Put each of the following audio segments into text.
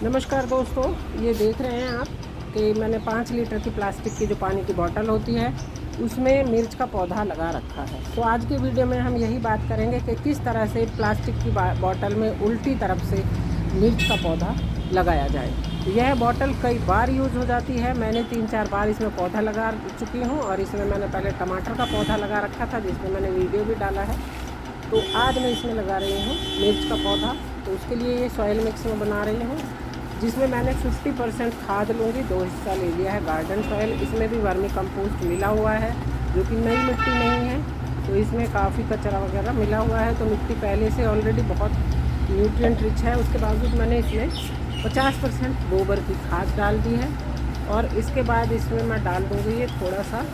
नमस्कार दोस्तों, ये देख रहे हैं आप कि मैंने 5 लीटर की प्लास्टिक की जो पानी की बोतल होती है उसमें मिर्च का पौधा लगा रखा है। तो आज के वीडियो में हम यही बात करेंगे कि किस तरह से प्लास्टिक की बोतल में उल्टी तरफ से मिर्च का पौधा लगाया जाए। यह बोतल कई बार यूज़ हो जाती है। मैंने 3-4 बार इसमें पौधा लगा चुकी हूँ और इसमें मैंने पहले टमाटर का पौधा लगा रखा था जिसमें मैंने वीडियो भी डाला है। तो आज मैं इसमें लगा रही हूँ मिर्च का पौधा। तो उसके लिए ये सॉइल मिक्स में बना रही हूँ जिसमें मैंने 50% खाद लूँगी। 2 हिस्सा ले लिया है गार्डन सॉइल। इसमें भी वर्मी कंपोस्ट मिला हुआ है जो कि नई मिट्टी नहीं है, तो इसमें काफ़ी कचरा वगैरह मिला हुआ है। तो मिट्टी पहले से ऑलरेडी बहुत न्यूट्रिएंट रिच है, उसके बावजूद मैंने इसमें 50% गोबर की खाद डाल दी है। और इसके बाद इसमें मैं डाल दूँगी ये थोड़ा सा,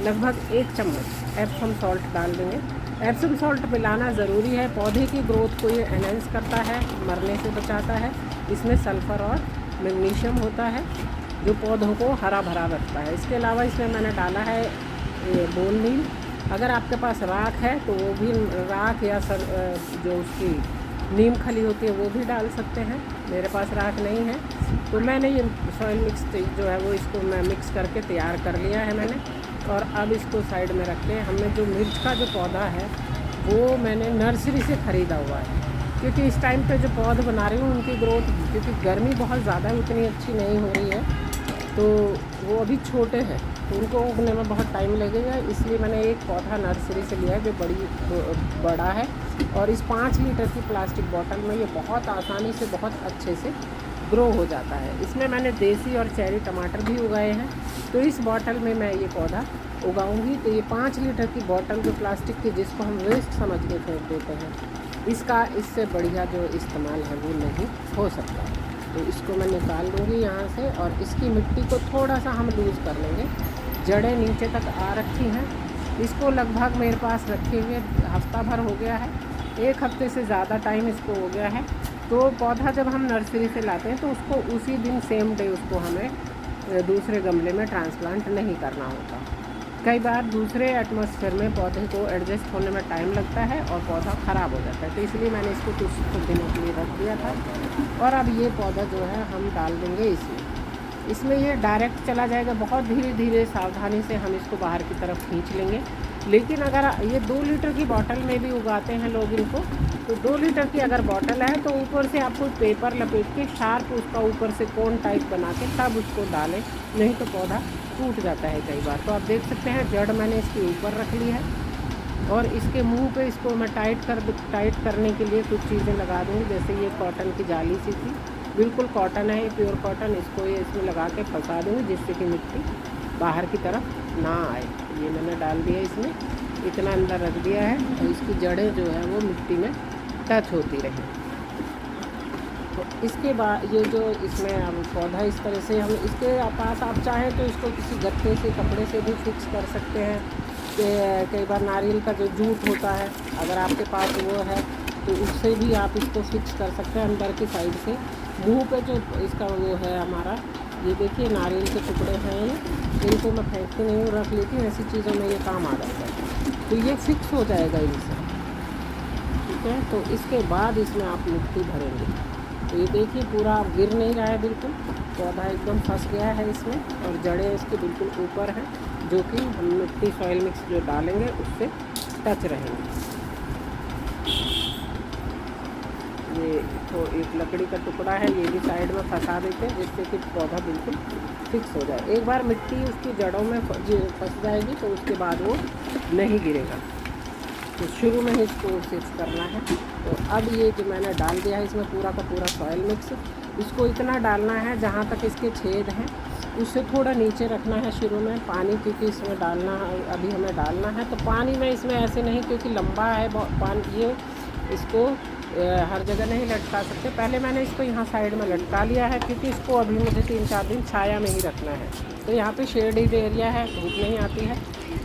लगभग 1 चम्मच एप्सम सॉल्ट डाल देंगे। एप्सम सॉल्ट मिलाना ज़रूरी है, पौधे की ग्रोथ को ये एनहेंस करता है, मरने से बचाता है। इसमें सल्फ़र और मैग्नीशियम होता है जो पौधों को हरा भरा रखता है। इसके अलावा इसमें मैंने डाला है बोन मील। अगर आपके पास राख है तो वो भी राख या जो उसकी नीम खली होती है वो भी डाल सकते हैं। मेरे पास राख नहीं है तो मैंने ये सॉइल मिक्स जो है वो इसको मैं मिक्स करके तैयार कर लिया है मैंने। और अब इसको साइड में रख के हमने जो मिर्च का जो पौधा है वो मैंने नर्सरी से ख़रीदा हुआ है, क्योंकि इस टाइम पे जो पौधे बना रही हूँ उनकी ग्रोथ, क्योंकि गर्मी बहुत ज़्यादा है, उतनी अच्छी नहीं हो रही है, तो वो अभी छोटे हैं तो उनको उगने में बहुत टाइम लगेगा। इसलिए मैंने एक पौधा नर्सरी से लिया है जो बड़ा है। और इस 5 लीटर की प्लास्टिक बोतल में ये बहुत आसानी से बहुत अच्छे से ग्रो हो जाता है। इसमें मैंने देसी और चेरी टमाटर भी उगाए हैं। तो इस बोतल में मैं ये पौधा उगाऊंगी। तो ये 5 लीटर की बोतल जो प्लास्टिक की, जिसको हम वेस्ट समझ के फेंक देते हैं, इसका इससे बढ़िया जो इस्तेमाल है वो नहीं हो सकता। तो इसको मैं निकाल लूँगी यहाँ से और इसकी मिट्टी को थोड़ा सा हम लूज़ कर लेंगे। जड़ें नीचे तक आ रखी हैं। इसको लगभग मेरे पास रखे हुए हफ्ता भर हो गया है, 1 हफ्ते से ज़्यादा टाइम इसको हो गया है। तो पौधा जब हम नर्सरी से लाते हैं तो उसको उसी दिन सेम डे उसको हमें दूसरे गमले में ट्रांसप्लांट नहीं करना होता। कई बार दूसरे एटमॉस्फेयर में पौधे को एडजस्ट होने में टाइम लगता है और पौधा ख़राब हो जाता है। तो इसलिए मैंने इसको कुछ दिनों के लिए रख दिया था। और अब ये पौधा जो है हम डाल देंगे इसमें ये डायरेक्ट चला जाएगा। बहुत धीरे धीरे सावधानी से हम इसको बाहर की तरफ खींच लेंगे। लेकिन अगर ये 2 लीटर की बोतल में भी उगाते हैं लोग इनको, तो 2 लीटर की अगर बोतल है तो ऊपर से आपको पेपर लपेट के शार्प उसका ऊपर से कोन टाइप बना के तब उसको डालें, नहीं तो पौधा टूट जाता है कई बार। तो आप देख सकते हैं जड़ मैंने इसके ऊपर रख ली है और इसके मुंह पे इसको मैं टाइट करने के लिए कुछ चीज़ें लगा दूँगी। जैसे ये कॉटन की जाली सी थी, बिल्कुल कॉटन है, ये प्योर कॉटन। इसको ये इसमें लगा के फंसा दूँगी जिससे कि मिट्टी बाहर की तरफ ना आए। ये मैंने डाल दिया, इसमें इतना अंदर रख दिया है और इसकी जड़ें जो है वो मिट्टी में टच होती रहे। तो इसके बाद ये जो इसमें अब पौधा इस तरह से हम इसके पास आप चाहें तो इसको किसी गत्ते से कपड़े से भी फिक्स कर सकते हैं। कि कई बार नारियल का जो जूट होता है अगर आपके पास वो है तो उससे भी आप इसको फिक्स कर सकते हैं अंदर की साइड से। मुंह पे जो इसका वो है हमारा, ये देखिए नारियल के टुकड़े हैं, ये इनको मैं फेंकती नहीं हूँ, रख लेती हूँ। ऐसी चीज़ों में ये काम आ जाता है, तो ये फिक्स हो जाएगा इनसे। ठीक है, तो इसके बाद इसमें आप मिट्टी भरेंगे। तो ये देखिए पूरा अब गिर नहीं रहा है, बिल्कुल पौधा एकदम फंस गया है इसमें और जड़ें इसके बिल्कुल ऊपर हैं, जो कि हम मिट्टी सॉइल मिक्स जो डालेंगे उससे टच रहेंगे। ये तो एक लकड़ी का टुकड़ा है, ये भी साइड में फंसा देते हैं जिससे कि पौधा बिल्कुल फिक्स हो जाए। एक बार मिट्टी उसकी जड़ों में फंस जाएगी तो उसके बाद वो नहीं गिरेगा। तो शुरू में ही इसको फिक्स करना है। तो अब ये जो मैंने डाल दिया है इसमें पूरा का पूरा सॉइल मिक्स, इसको इतना डालना है जहाँ तक इसके छेद हैं उससे थोड़ा नीचे रखना है शुरू में पानी, क्योंकि इसमें डालना अभी हमें डालना है। तो पानी में इसमें ऐसे नहीं, क्योंकि लंबा है पानी, ये इसको हर जगह नहीं लटका सकते। पहले मैंने इसको यहाँ साइड में लटका लिया है क्योंकि इसको अभी मुझे 3-4 दिन छाया में ही रखना है। तो यहाँ पे शेडेड एरिया है, धूप नहीं आती है।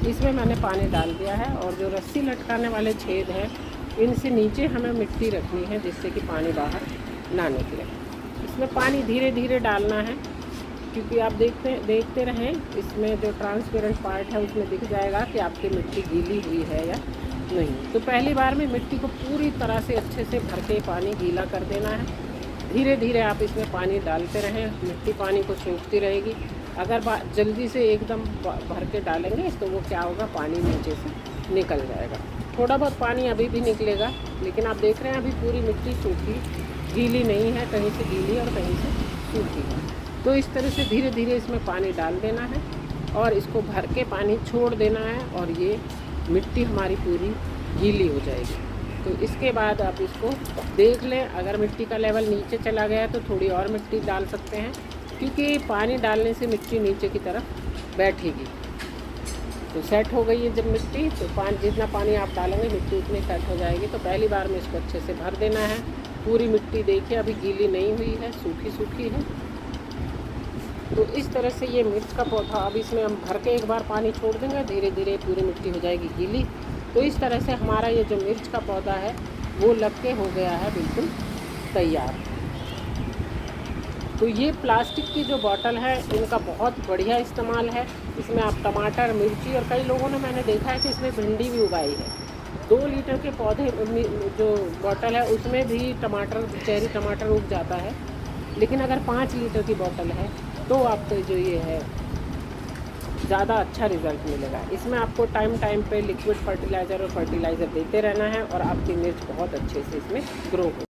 इसमें मैंने पानी डाल दिया है और जो रस्सी लटकाने वाले छेद हैं इनसे नीचे हमें मिट्टी रखनी है जिससे कि पानी बाहर ना निकले। इसमें पानी धीरे धीरे डालना है, क्योंकि आप देखते रहें इसमें जो ट्रांसपेरेंट पार्ट है उसमें दिख जाएगा कि आपकी मिट्टी गीली हुई है या नहीं। तो पहली बार में मिट्टी को पूरी तरह से अच्छे से भर के पानी गीला कर देना है। धीरे धीरे आप इसमें पानी डालते रहें, मिट्टी पानी को सोखती रहेगी। अगर जल्दी से एकदम भर के डालेंगे तो वो क्या होगा, पानी नीचे से निकल जाएगा। थोड़ा बहुत पानी अभी भी निकलेगा, लेकिन आप देख रहे हैं अभी पूरी मिट्टी सूखी, गीली नहीं है, कहीं से गीली और कहीं से सूखी है। तो इस तरह से धीरे धीरे इसमें पानी डाल देना है और इसको भर के पानी छोड़ देना है और ये मिट्टी हमारी पूरी गीली हो जाएगी। तो इसके बाद आप इसको देख लें, अगर मिट्टी का लेवल नीचे चला गया तो थोड़ी और मिट्टी डाल सकते हैं, क्योंकि पानी डालने से मिट्टी नीचे की तरफ बैठेगी। तो सेट हो गई है जब मिट्टी, तो जितना पानी आप डालेंगे मिट्टी उतनी सेट हो जाएगी। तो पहली बार में इसको अच्छे से भर देना है। पूरी मिट्टी देखिए अभी गीली नहीं हुई है, सूखी सूखी है। तो इस तरह से ये मिर्च का पौधा, अब इसमें हम भर के एक बार पानी छोड़ देंगे, धीरे धीरे पूरी मिट्टी हो जाएगी गीली। तो इस तरह से हमारा ये जो मिर्च का पौधा है वो लग के हो गया है बिल्कुल तैयार। तो ये प्लास्टिक की जो बोतल है इनका बहुत बढ़िया इस्तेमाल है। इसमें आप टमाटर, मिर्ची और कई लोगों ने, मैंने देखा है कि इसमें भिंडी भी उगाई है। 2 लीटर के पौधे जो बोतल है उसमें भी टमाटर, चेरी टमाटर उग जाता है। लेकिन अगर 5 लीटर की बोतल है तो आपको जो ये है ज़्यादा अच्छा रिज़ल्ट मिलेगा। इसमें आपको टाइम पे लिक्विड फर्टिलाइज़र और फर्टिलाइज़र देते रहना है और आपकी मिर्च बहुत अच्छे से इसमें ग्रो हो।